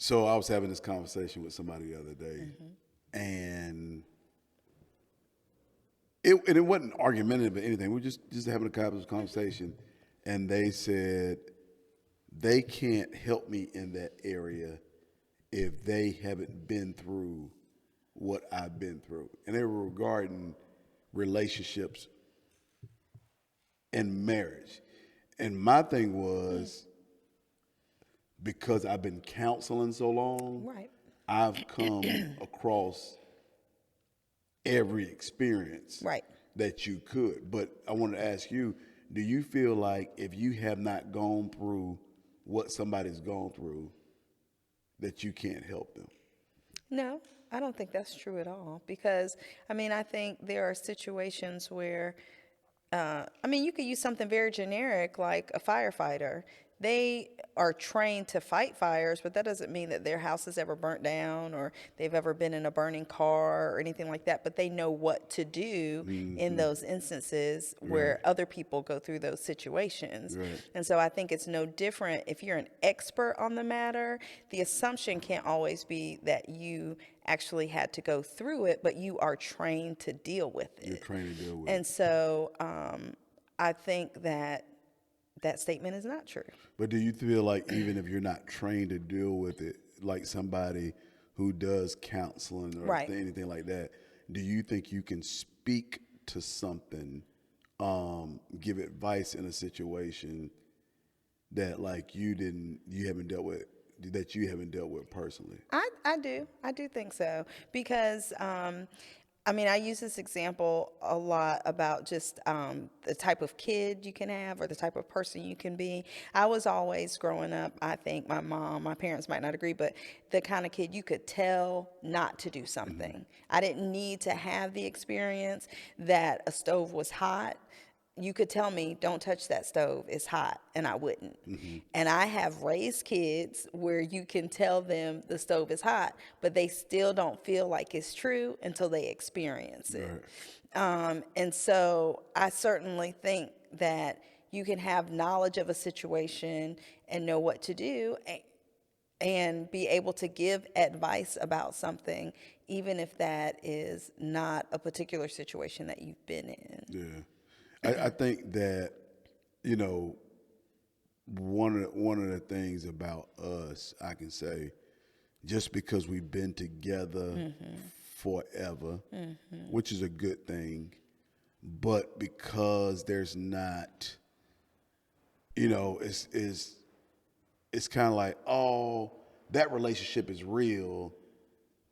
So I was having this conversation with somebody the other day, and it wasn't argumentative or anything. We were just having a conversation, and they said they can't help me in that area if they haven't been through what I've been through, and they were regarding relationships and marriage. And my thing was, because I've been counseling so long, Right. I've come across every experience Right. that you could. But I wanted to ask you, do you feel like if you have not gone through what somebody's gone through, that you can't help them? No, I don't think that's true at all because, I mean, I think there are situations where, I mean, you could use something very generic like a firefighter. They are trained to fight fires, but that doesn't mean that their house has ever burnt down or they've ever been in a burning car or anything like that. But they know what to do in those instances where Right. other people go through those situations. Right. And so I think it's no different if you're an expert on the matter. The assumption can't always be that you actually had to go through it, but you are trained to deal with You're it. trained to deal with And it. so I think that that statement is not true. But do you feel like even if you're not trained to deal with it, like somebody who does counseling or Right. anything like that, do you think you can speak to something, give advice in a situation that like you haven't dealt with, that you haven't dealt with personally? I do. I do think so. Because, I mean, I use this example a lot about just the type of kid you can have or the type of person you can be. I was always growing up, I think my parents might not agree, but the kind of kid you could tell not to do something. I didn't need to have the experience that a stove was hot. You could tell me, don't touch that stove, it's hot, and I wouldn't. And I have raised kids where you can tell them the stove is hot, but they still don't feel like it's true until they experience it. Right. And so I certainly think that you can have knowledge of a situation and know what to do and be able to give advice about something, even if that is not a particular situation that you've been in. Yeah. I think that, you know, one of the things about us, I can say, just because we've been together forever, which is a good thing, but because there's not, you know, it's kind of like, oh, that relationship is real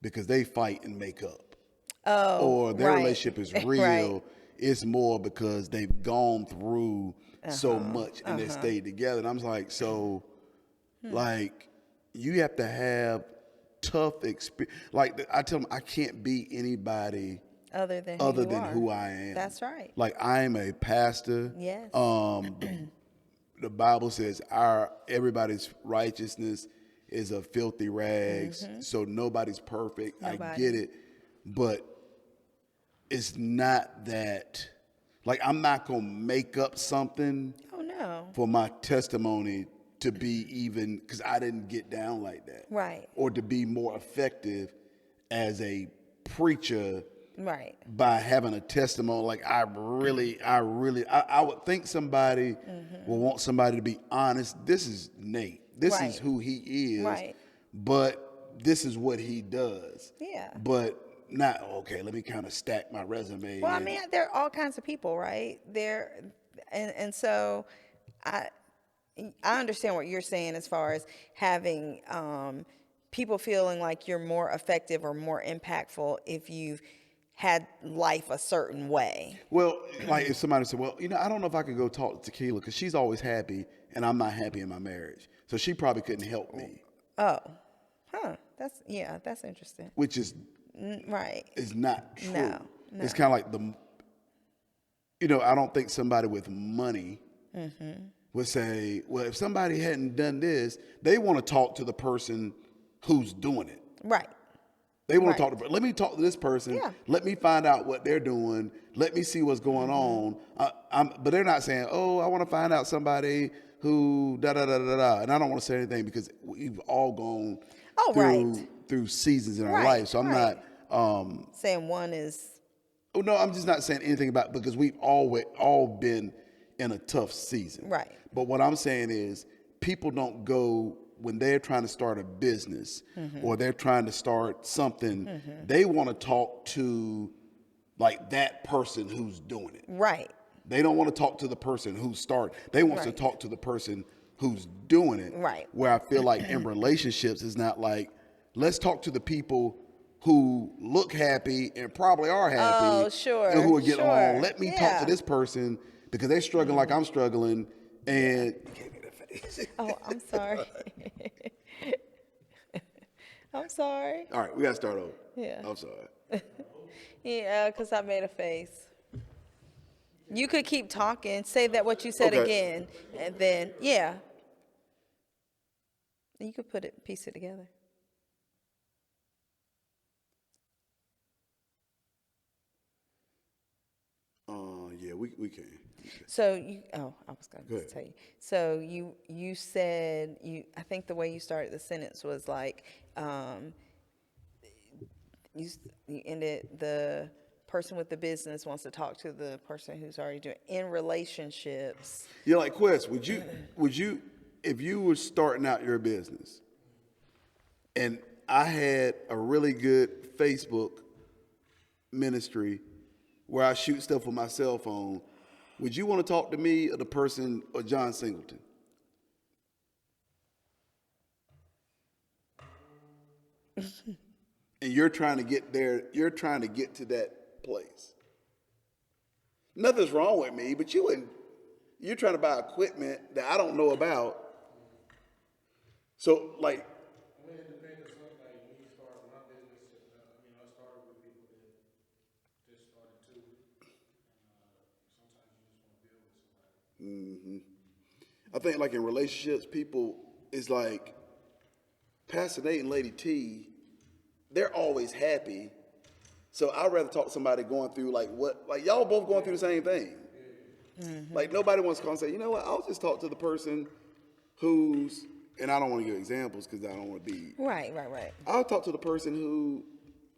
because they fight and make up, Oh, or their right. relationship is Right. real. It's more because they've gone through so much and they stayed together. And I'm like, so, like, you have to have tough experience. Like I tell them, I can't be anybody Other than who other you than are. who I am. That's right. Like I am a pastor. Yes. The Bible says our everybody's righteousness is a filthy rags. So nobody's perfect. I Nobody. get it, but it's not that. Like I'm not gonna make up something Oh, no. for my testimony to be even because I didn't get down like that, Right. or to be more effective as a preacher Right. by having a testimony. Like I would think somebody will want somebody to be honest. This is Nate. This is Right. who he is. Right. But this is what he does. Yeah. But not okay. Let me kind of stack my resume. Well, I mean, there are all kinds of people, right? And so I I understand what you're saying as far as having people feeling like you're more effective or more impactful if you've had life a certain way. Well, like if somebody said, well, you know, I don't know if I could go talk to Tequila because she's always happy and I'm not happy in my marriage. So she probably couldn't help me, Oh, that's interesting. which Right. is not true. No, It's no. kind of like I don't think somebody with money would say, well, if somebody hadn't done this, they want to talk to the person who's doing it. Right. They want Right. to let me talk to this person. Yeah. Let me find out what they're doing. Let me see what's going on. But they're not saying, oh, I want to find out somebody who da da da da da. And I don't want to say anything because we've all gone Oh, right. through seasons in our Right, life. So I'm right. not. Saying one is Oh no, I'm just not saying anything about because we've always all been in a tough season. right. But what I'm saying is people don't go when they're trying to start a business or they're trying to start something, they want to talk to like that person who's doing it. Right. They don't want to talk to the person who started. They want to Right. talk to the person who's doing it. Right. Where I feel like in relationships is not like, let's talk to the people who look happy and probably are happy Oh, and sure. who are getting Sure. along. Let me talk to Yeah. this person because they're struggling like I'm struggling and you can't make that face. Oh, I'm sorry. I'm sorry. All right, we gotta start over. Yeah. I'm sorry. Yeah, because I made a face. You could keep talking, say that what you said Okay. again, and then, yeah. You could piece it together. Yeah, we can. So you, oh, I was going Go to ahead. tell you. So you said I think the way you started the sentence was like, you ended the person with the business wants to talk to the person who's already doing in relationships. Yeah, like Quest, would you if you were starting out your business and I had a really good Facebook ministry where I shoot stuff with my cell phone, would you want to talk to me or the person or John Singleton? And you're trying to get there, you're trying to get to that place. Nothing's wrong with me, but you're trying to buy equipment that I don't know about. So like, I mean, it depends on something like me starting my business. I started with people that just started too. Sometimes you just want to build with somebody. I think like in relationships, people is like Pastor Nate and Lady T, they're always happy. So I'd rather talk to somebody going through like y'all both going through the same thing. Like nobody wants to come and say, you know what, I'll just talk to the person who's, and I don't want to give examples because I don't want to be. Right. I'll talk to the person who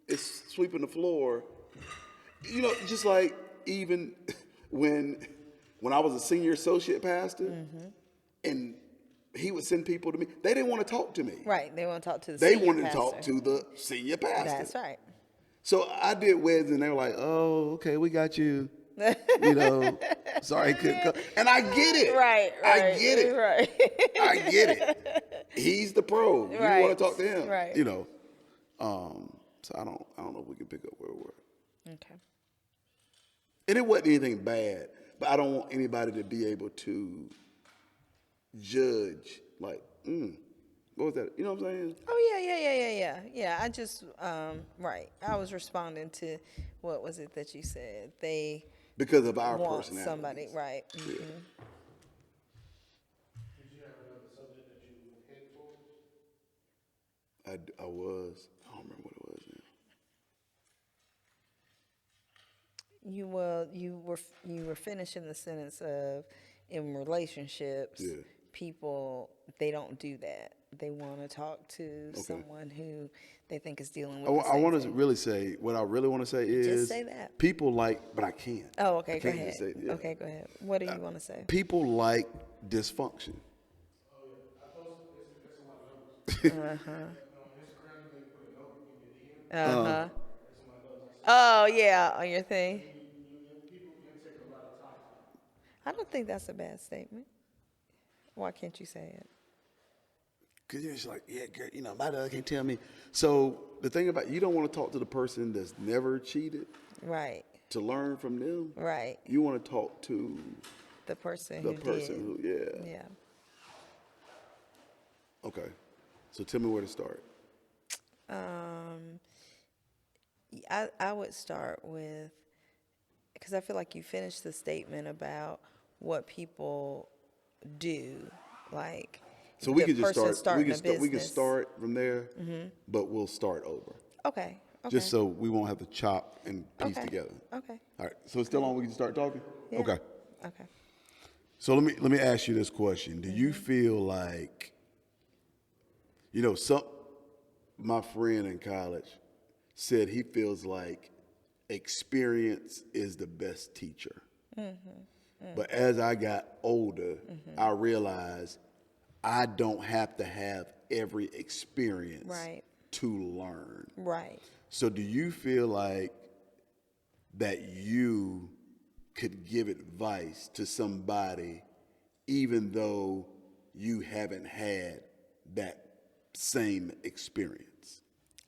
is sweeping the floor. You know, just like even when I was a senior associate pastor and he would send people to me, they didn't want to talk to me. Right. They want to talk to the They senior wanted pastor. to talk to the senior pastor. That's right. So I did weddings and they were like, oh, okay, we got you. You know, sorry, he couldn't come. And I get it. Right. I get it. Right. I get it. He's the pro. You Right. want to talk to him. Right. You know. So I don't know if we can pick up where we were. Okay. And it wasn't anything bad, but I don't want anybody to be able to judge like, what was that? You know what I'm saying? Oh yeah. I just right. I was responding to what was it that you said? They Because of our want personality. somebody, right? Yeah. Did you have another subject that you were headed towards? I was. I don't remember what it was now. You were finishing the sentence of in relationships. Yeah. People they don't do that. They want to talk to someone who they think is dealing with. I want to really say what I really want to say is say that. people like, but I can't. Oh, okay. I Go can't ahead. just say- yeah. Okay, go ahead. What do you want to say? People like dysfunction. Oh, yeah. I posted this on my notes. On Instagram, you can put a note in your DM. Uh huh. That's on my notes. Oh yeah, on your thing. People can take a lot of time. I don't think that's a bad statement. Why can't you say it? Because you're just like, yeah, girl, you know, my dad can't tell me. So the thing about you don't want to talk to the person that's never cheated Right. to learn from them. Right. You want to talk to The person the who person did. who, yeah. Yeah. Okay. So tell me where to start. I would start with, because I feel like you finished the statement about what people do, like. So we the could just person start. We starting a can business. start from there, but we'll start over. Okay. Okay. Just so we won't have to chop and piece Okay. together. Okay. All right. So it's still on. We can start talking. Yeah. Okay. Okay. So let me ask you this question: do you feel like, you know, my friend in college said he feels like experience is the best teacher. But as I got older, I realized I don't have to have every experience Right. to learn. Right. So do you feel like that you could give advice to somebody even though you haven't had that same experience?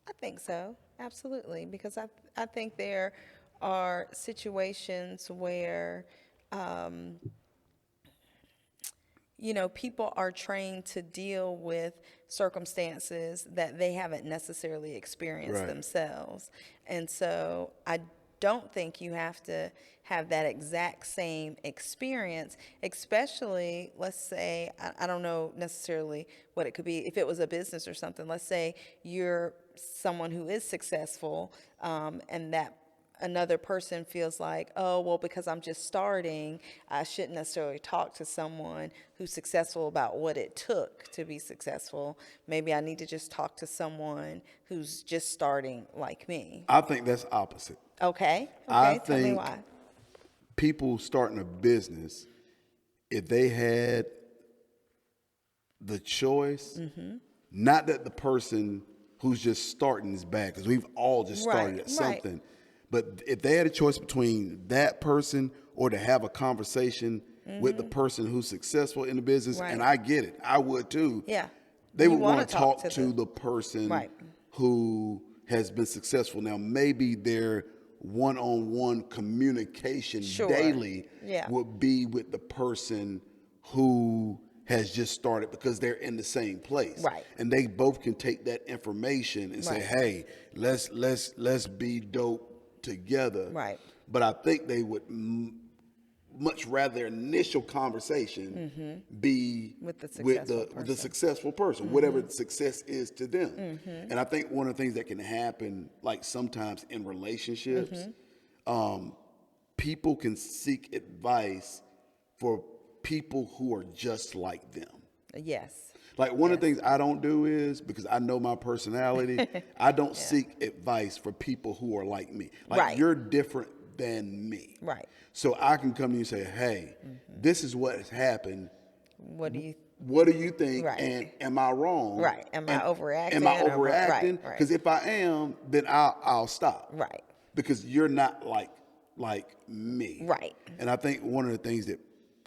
I think so, absolutely, because I think there are situations where, people are trained to deal with circumstances that they haven't necessarily experienced Right. themselves. And so I don't think you have to have that exact same experience, especially, let's say, I don't know necessarily what it could be. If it was a business or something, let's say you're someone who is successful, and that another person feels like, oh, well, because I'm just starting, I shouldn't necessarily talk to someone who's successful about what it took to be successful. Maybe I need to just talk to someone who's just starting like me. I think that's opposite. Okay. I Okay. Tell me think why. people starting a business, if they had the choice, not that the person who's just starting is bad, because we've all just started Right. at Right. something. But if they had a choice between that person or to have a conversation with the person who's successful in the business, and Right. I get it, I would too. Yeah. They You would wanna want to talk talk to to the- the person Right. who has been successful. Now, maybe their one-on-one communication Sure. daily Yeah. would be with the person who has just started because they're in the same place. Right. And they both can take that information and say, Right. "Hey, let's be dope together." Right. But I think they would much rather their initial conversation be With the with successful the person. successful person, whatever the success is to them. And I think one of the things that can happen, like sometimes in relationships, people can seek advice for people who are just like them. Yes. Like one of the Yes. things I don't do is, because I know my personality, I don't seek advice for people who are like me. Like Right. you're different than me. Right. So I can come to you and say, hey, this is what has happened. What do you? What do you think? Right. And am I wrong? Right. Am I And overreacting? Am I Or overreacting? right. Because Right. if I am, then I'll stop. Right. Because you're not like me. Right. And I think one of the things that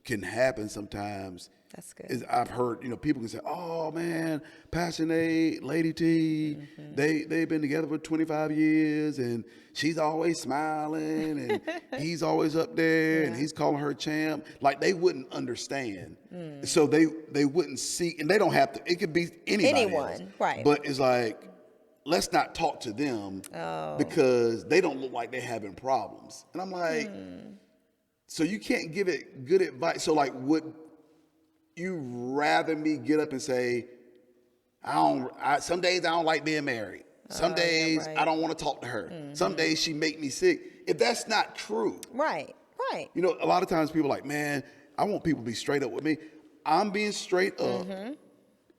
can happen sometimes That's good. is I've heard, people can say, oh man, Passion A, Lady T, they've been together for 25 years and she's always smiling and he's always up there and he's calling her champ. Like they wouldn't understand. So they wouldn't see, and they don't have to, it could be anybody Anyone, else. right. But it's like, let's not talk to them because they don't look like they're having problems. And I'm like, so you can't give it good advice. So like, would you rather me get up and say, some days I don't like being married. Some days right. I don't want to talk to her. Some days she make me sick. If that's not true, Right. Right. a lot of times people are like, man, I want people to be straight up with me. I'm being straight up.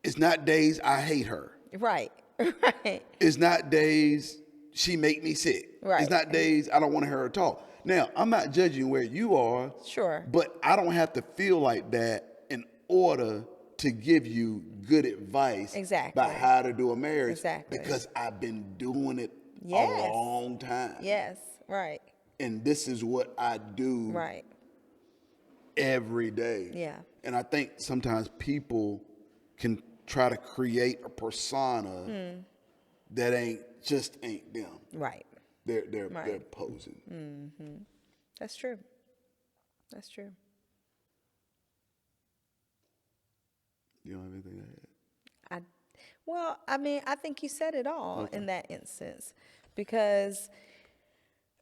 It's not days I hate her. Right. Right. It's not days she make me sick. Right. It's not days I don't want to hear her talk. Now, I'm not judging where you are. Sure. But I don't have to feel like that in order to give you good advice Exactly. about how to do a marriage. Exactly. Because I've been doing it Yes. a long time. Yes. Right. And this is what I do Right. every day. Yeah. And I think sometimes people can try to create a persona that ain't them. Right. They're Right. posing. That's true. That's true. You don't have anything to add? Well, I mean, I think you said it all in that instance, because,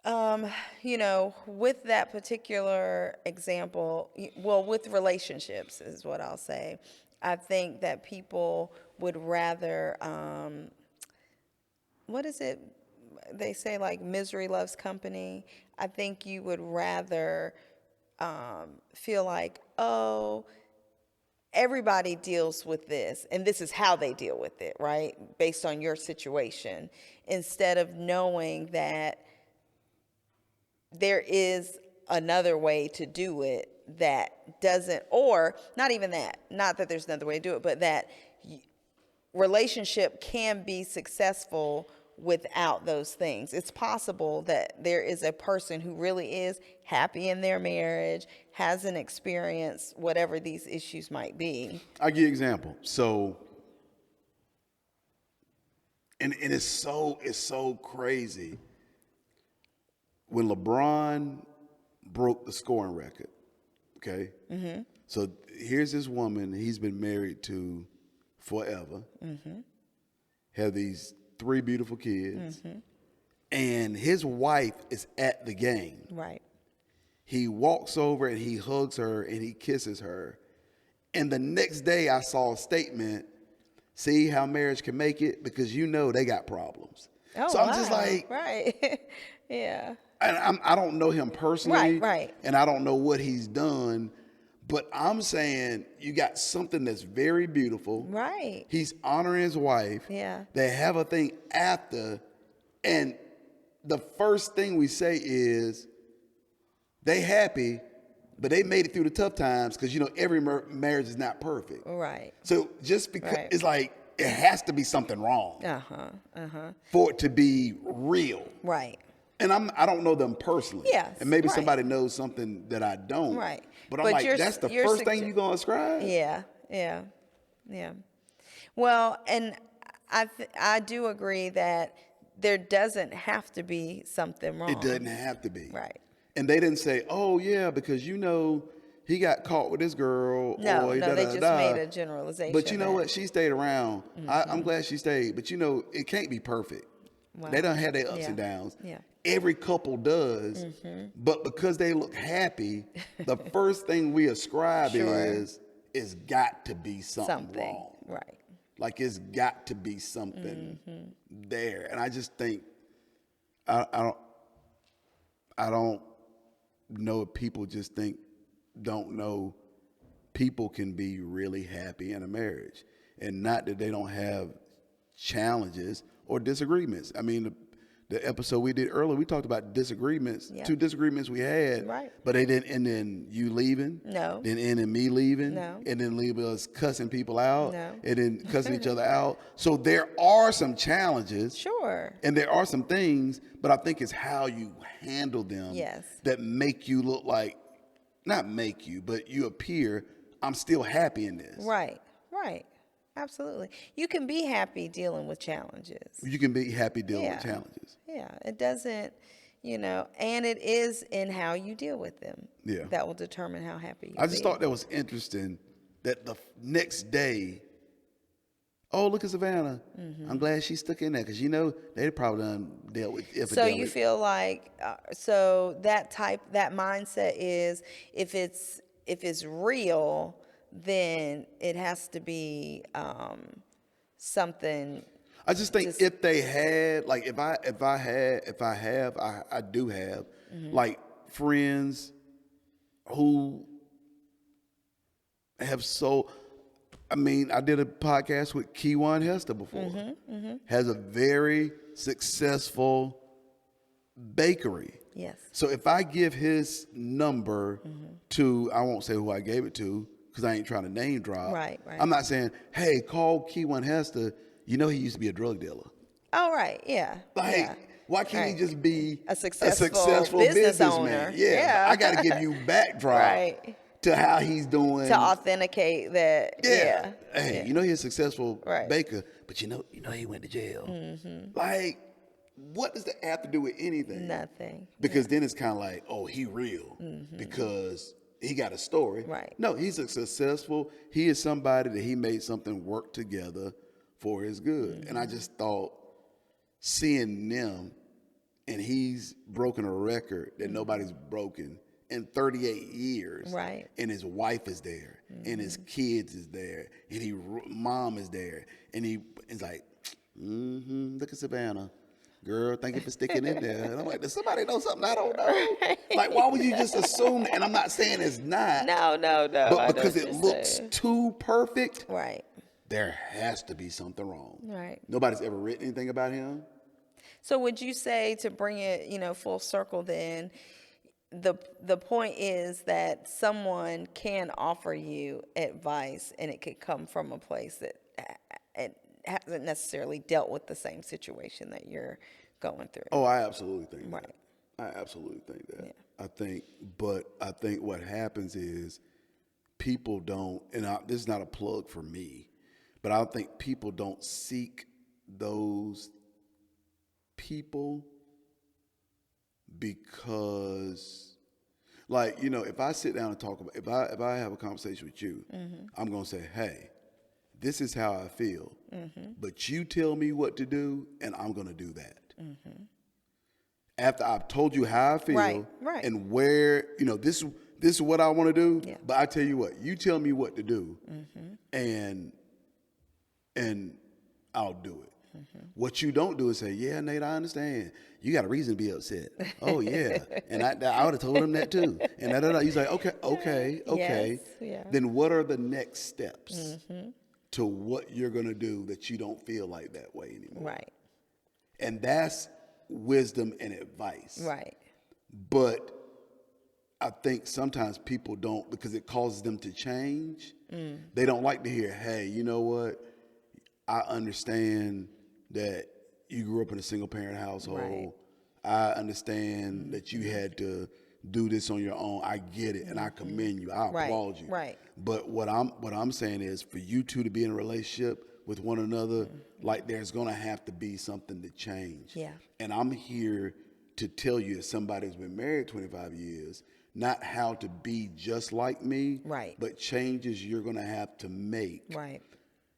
with that particular example, well, with relationships is what I'll say. I think that people would rather, what is it? They say like misery loves company. I think you would rather feel like, oh, everybody deals with this, and this is how they deal with it, right? Based on your situation, instead of knowing that there is another way to do it that doesn't, or not even that, not that there's another way to do it, but that relationship can be successful without those things. It's possible that there is a person who really is happy in their marriage, hasn't experienced whatever these issues might be. I'll give you an example. So, and it's so crazy. When LeBron broke the scoring record, okay? Mm-hmm. So here's this woman he's been married to forever, have these 3 beautiful kids, and his wife is at the game. Right. He walks over and he hugs her and he kisses her. And the next day I saw a statement, see how marriage can make it? Because they got problems. Oh, so I'm just like, right. Yeah. And I don't know him personally. Right. And I don't know what he's done. But I'm saying you got something that's very beautiful. Right. He's honoring his wife. Yeah. They have a thing after. And the first thing we say is they happy, but they made it through the tough times because, every marriage is not perfect. Right. So just because Right. it's like it has to be something wrong for it to be real. Right. And I don't know them personally. Yes, And maybe right. somebody knows something that I don't. Right. But I'm But like, you're- that's the you're first thing you're going to ascribe? Yeah. Well, and I do agree that there doesn't have to be something wrong. It doesn't have to be. Right. And they didn't say, oh, yeah, because he got caught with this girl. No, or they just made a generalization. But you know that- what? She stayed around. I'm glad she stayed. But it can't be perfect. Wow. They don't have their ups Yeah. and downs. Yeah. Every couple does. But because they look happy, the first thing we ascribe Sure. is it's got to be something wrong. Right. Like it's got to be something there. And I just think I don't know if people just don't know people can be really happy in a marriage. And not that they don't have challenges or disagreements. I mean, the episode we did earlier, we talked about disagreements, Yeah. 2 disagreements we had. Right. But they didn't end in you leaving. No. Then end in me leaving. No. And then leave us cussing people out. No. And then cussing each other out. So there are some challenges. Sure. And there are some things, but I think it's how you handle them Yes. that make you look like, not make you, but you appear, I'm still happy in this. Right. Absolutely. You can be happy dealing with challenges. You can be happy dealing Yeah. with challenges. Yeah. It doesn't, and it is in how you deal with them. Yeah. That will determine how happy you I just thought that was interesting that the next day, oh, look at Savannah. I'm glad she stuck in there because, they probably done dealt with epidemic. So you feel like, so that mindset is if it's real, then it has to be something. I just think if they had, like, I do have, like, friends who have I did a podcast with Kewan Hester before. Has a very successful bakery. Yes. So if I give his number to, I won't say who I gave it to, because I ain't trying to name drop. Right. I'm not saying, hey, call Kewan Hester. He used to be a drug dealer. Oh, right. Yeah. Like, yeah. why can't he just be a successful businessman? owner? Yeah. I got to give you backdrop Right. to how he's doing. To authenticate that. Yeah. Hey, he's a successful Right. baker, but he went to jail. Like, what does that have to do with anything? Nothing. Because then it's kind of like, oh, he real because he got a story. Right. No, he is somebody that he made something work together for his good. And I just thought seeing them, and he's broken a record that nobody's broken in 38 years. Right. And his wife is there, and his kids is there, and mom is there, and he's like, look at Savannah. girl, thank you for sticking in there. And I'm like, does somebody know something I don't know? Like, why would you just assume? And I'm not saying it's not. No. But I know because what it you're looks saying. too perfect, Right. there has to be something wrong. Right. Nobody's ever written anything about him. So would you say, to bring it, full circle then, the point is that someone can offer you advice and it could come from a place that it hasn't necessarily dealt with the same situation that you're going through. Oh, I absolutely think Right. that. I absolutely think that. Yeah. I think what happens is people don't, and this is not a plug for me, but I think people don't seek those people because, like, if I sit down and talk about, if I have a conversation with you, I'm gonna say, hey, this is how I feel, but you tell me what to do, and I'm gonna do that. After I've told you how I feel, Right. and where, this is what I want to do, Yeah. but I tell you what, you tell me what to do, and I'll do it. What you don't do is say, yeah, Nate, I understand. You got a reason to be upset. Oh, yeah. And I would have told him that too. And he's like, okay. Yes, yeah. Then what are the next steps to what you're going to do that you don't feel like that way anymore? Right. And that's wisdom and advice. Right. But I think sometimes people don't, because it causes them to change. They don't like to hear, hey, you know what? I understand that you grew up in a single parent household. Right. I understand that you had to do this on your own. I get it, and I commend you. I applaud you. Right. But what I'm saying is, for you two to be in a relationship with one another, like, there's gonna have to be something to change. Yeah. And I'm here to tell you, as somebody who's been married 25 years, not how to be just like me, Right. but changes you're gonna have to make Right.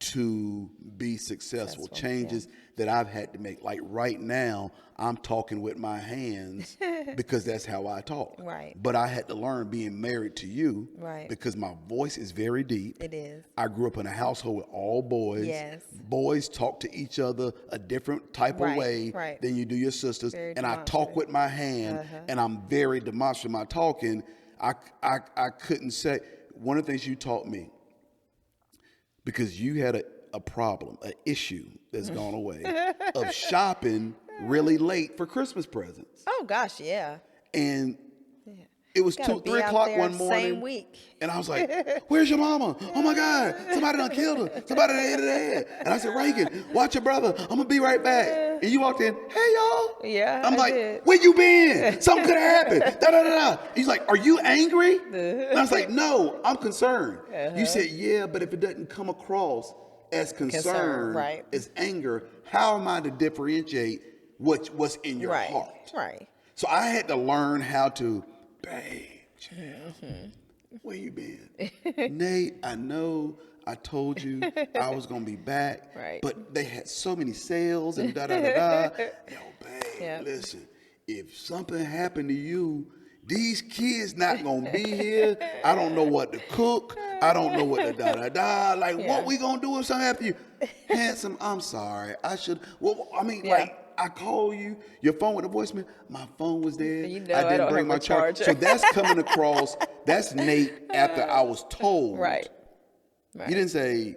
to be successful. Successful, Changes that I've had to make. Like right now, I'm talking with my hands because that's how I talk. Right. But I had to learn being married to you, Right. because my voice is very deep. It is. I grew up in a household with all boys. Yes. Boys talk to each other a different type of Right, way right. than you do your sisters. Very And I talk demonstrative. with my hand, and I'm very demonstrative in my talking. I couldn't say, one of the things you taught me, because you had a problem, an issue that's gone away, of shopping really late for Christmas presents. Oh gosh, yeah. And it was Gotta 2, be 3 out o'clock there one morning. same week. And I was like, where's your mama? Oh my God, somebody done killed her. Somebody done ate her head. And I said, Reagan, watch your brother. I'm gonna be right back. And you walked in, hey y'all. Yeah, I'm I like, did. where you been? Something could have happened. Da da da da. He's like, are you angry? And I was like, no, I'm concerned. You said, yeah, but if it doesn't come across as concern, right. as anger, how am I to differentiate what's in your Right. heart? Right. So I had to learn how to, babe, where you been? Nate, I know I told you I was going to be back, Right. but they had so many sales and da-da-da-da. Yo, babe, Yep. listen, if something happened to you, these kids not going to be here. I don't know what to cook. I don't know what to da-da-da. Like, Yeah. what we going to do if something happened to you? Handsome, I'm sorry. I should, well, I mean, Yeah. like, I call you, your phone with a voicemail, my phone was dead. You know I I didn't don't bring have my a charger. charger. So that's coming across, that's Nate after I was told. Right. You didn't say,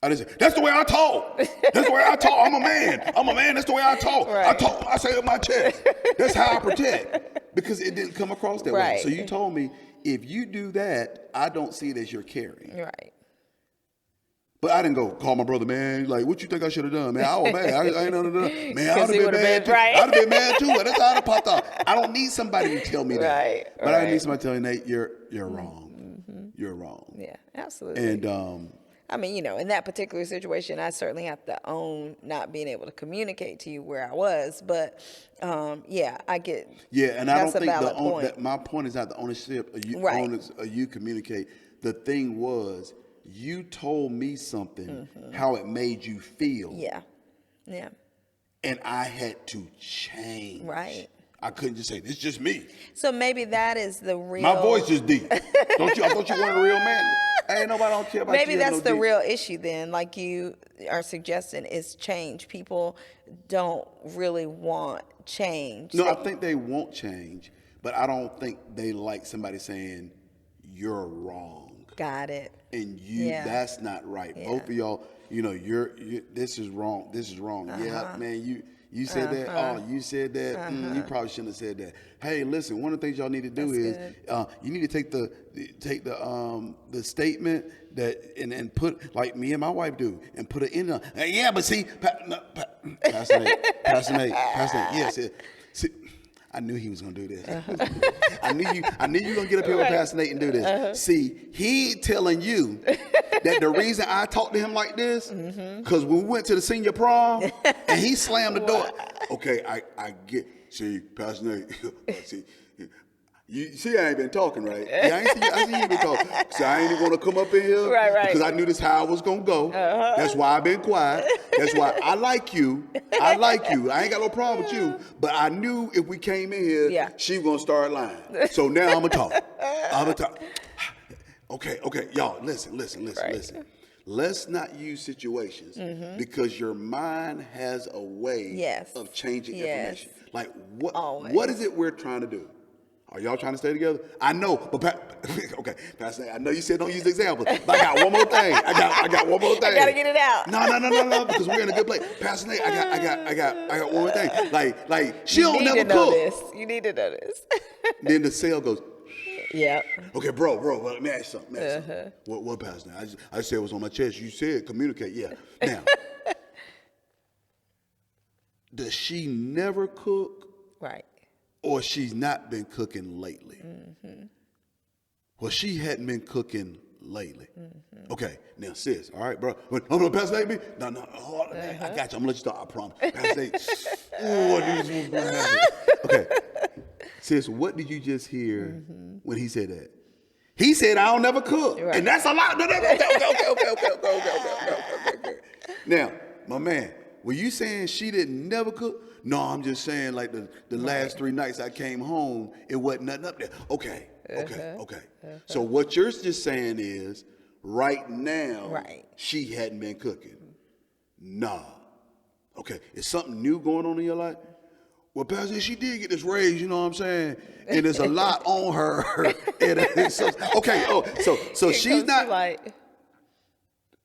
I didn't say, that's the way I talk. That's the way I talk. I'm a man. That's the way I talk. Right. I talk, I say it with my chest. That's how I protect. Because it didn't come across that way. Right. So you told me, if you do that, I don't see it as you're caring. Right. But I didn't go call my brother, man. Like, what you think I should have done, man? I was mad. I ain't nothing to do. Man, I would have he been would've mad been too. right. I'd have been mad too. That's how I'd have popped off. I don't need somebody to tell me that. Right, But I right. need somebody to tell me, Nate, you're wrong. You're wrong. Yeah, absolutely. And I mean, in that particular situation, I certainly have to own not being able to communicate to you where I was. But yeah, I get. yeah, and I don't that's a think valid point. that my point is not the ownership of you. Right. You communicate. The thing was, you told me something, how it made you feel. Yeah. Yeah. And I had to change. Right. I couldn't just say, it's just me. So maybe that is the real. My voice is deep. I thought you wanted a real man. Ain't nobody don't care about Maybe you. that's No the dick. real issue then, like you are suggesting, is change. People don't really want change. No, I think they won't change, but I don't think they like somebody saying you're wrong. Got it. And you, Yeah. that's not right. Yeah. Both of y'all, you're this is wrong. This is wrong. Yeah, man, you said that. Oh, you said that. You probably shouldn't have said that. Hey, listen, one of the things y'all need to do That's is you need to take the statement that and put, like me and my wife do, and put it in the, yeah, but see, Pastor Nate, yes. See, I knew he was gonna do this. I knew you were gonna get up here with Pastor Nate and do this. See, he telling you that the reason I talked to him like this, because when we went to the senior prom and he slammed the door. Okay, I get. See, Pastor Nate. See, you see, I ain't been talking, right? Yeah, I see you been talking. So I ain't even gonna come up in here, Right. because I knew this how I was gonna go. That's why I've been quiet. That's why I like you. I ain't got no problem with you. But I knew if we came in here, she was gonna start lying. So now I'm gonna talk. Okay, y'all, listen. Let's not use situations because your mind has a way of changing information. Like what is it we're trying to do? Are y'all trying to stay together? I know, but okay, Pastor, I know you said don't use examples, but I got one more thing. I got one more thing. I gotta get it out. No, because we're in a good place. Pastor Nate, I got one more thing. Like she don't never cook. You need to know this. Then the cell goes. Yeah. Okay, bro, let me ask you something. What, Pastor Nate? I said what's on my chest. You said communicate. Yeah. Now, does she never cook? Right. Or she's not been cooking lately. Well, she hadn't been cooking lately. Okay, now sis, all right, bro. I'm gonna Pastor Nate me? No, I got you. I'm gonna let you start. I promise. Pastor Nate. Oh, I knew this was gonna happen. Okay, sis, what did you just hear when he said that? He said, "I don't never cook," and that's a lot. No, okay. Now, my man, were you saying she didn't never cook? No, I'm just saying like the last 3 nights I came home, it wasn't nothing up there. Okay. So what you're just saying is right now she hadn't been cooking. Nah. Okay. Is something new going on in your life? Well, Pastor, she did get this raise, you know what I'm saying? And there's a lot on her. So she's not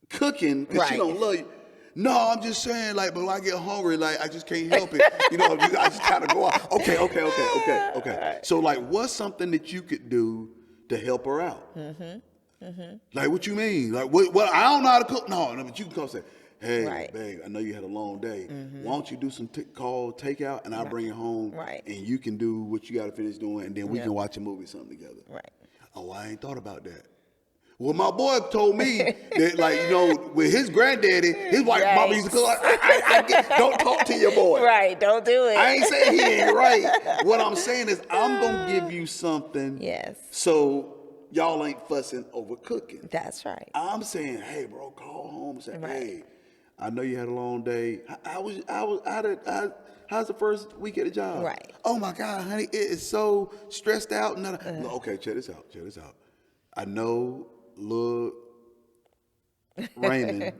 cooking because she don't love you. No, I'm just saying, like, but when I get hungry, like, I just can't help it. I just kind of go out. Okay. So, like, what's something that you could do to help her out? Like, what you mean? Like, what? I don't know how to cook. No, but you can come say, hey, babe, I know you had a long day. Why don't you do some call takeout, and I'll bring it home, and you can do what you got to finish doing, and then we can watch a movie or something together. Right. Oh, I ain't thought about that. Well, my boy told me that, with his granddaddy, his white mama used to cook. Don't talk to your boy. Right, don't do it. I ain't saying he ain't right. What I'm saying is I'm going to give you something. Yes. So y'all ain't fussing over cooking. That's right. I'm saying, hey, bro, call home and say, hey, I know you had a long day. How's the first week at the job? Right. Oh, my God, honey, it is so stressed out. Okay, check this out. I know Lil Raymond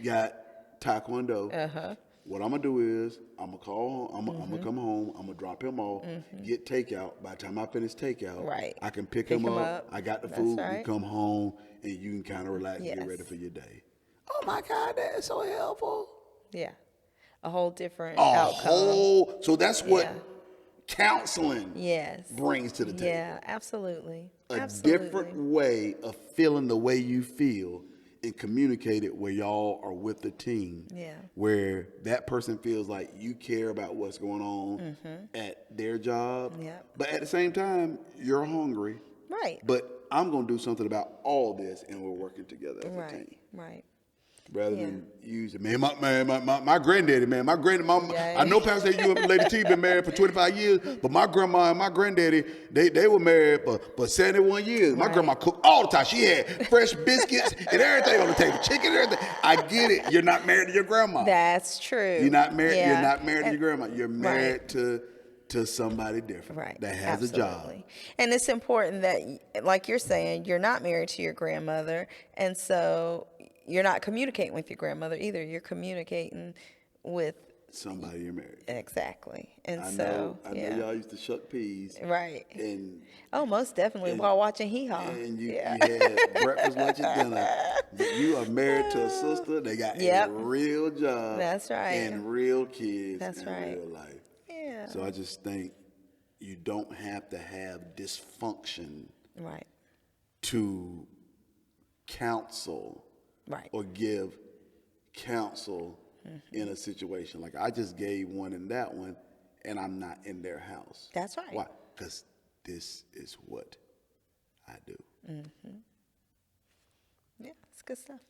got Taekwondo. What I'm gonna do is I'm gonna call home. I'm gonna come home. I'm gonna drop him off. Get takeout. By the time I finish takeout, I can pick him up. I got the food. You come home and you can kind of relax and get ready for your day. Oh my God, that is so helpful. Yeah, a whole different outcome. So that's what counseling brings to the table. Yeah, absolutely. A different way of feeling the way you feel and communicate it where y'all are with the team. Yeah. Where that person feels like you care about what's going on at their job. Yeah. But at the same time, you're hungry. Right. But I'm going to do something about all this and we're working together as a team. Right. Rather than use it, my granddaddy, man, I know Pastor, you and Lady T been married for 25 years, but my grandma and my granddaddy, they were married for 71 years. My grandma cooked all the time. She had fresh biscuits and everything on the table, chicken and everything. I get it. You're not married to your grandma. That's true. You're not married. You're not married to your grandma. You're married to to somebody different Right. that has a Absolutely. job. And it's important that, like you're saying, you're not married to your grandmother. And so you're not communicating with your grandmother either. You're communicating with, Somebody you're married. exactly. And I so, know yeah. y'all used to shuck peas. Right. And Oh, most definitely and, while watching Hee Haw. and you Yeah. had breakfast, lunch, and dinner. You are married to a sister. They got Yep. a real job. That's right. And real kids That's in right. real life. Yeah. So I just think you don't have to have dysfunction Right. to counsel Right. or give counsel in a situation. Like I just gave one in that one, and I'm not in their house. That's right. Why? Because this is what I do. Yeah, it's good stuff.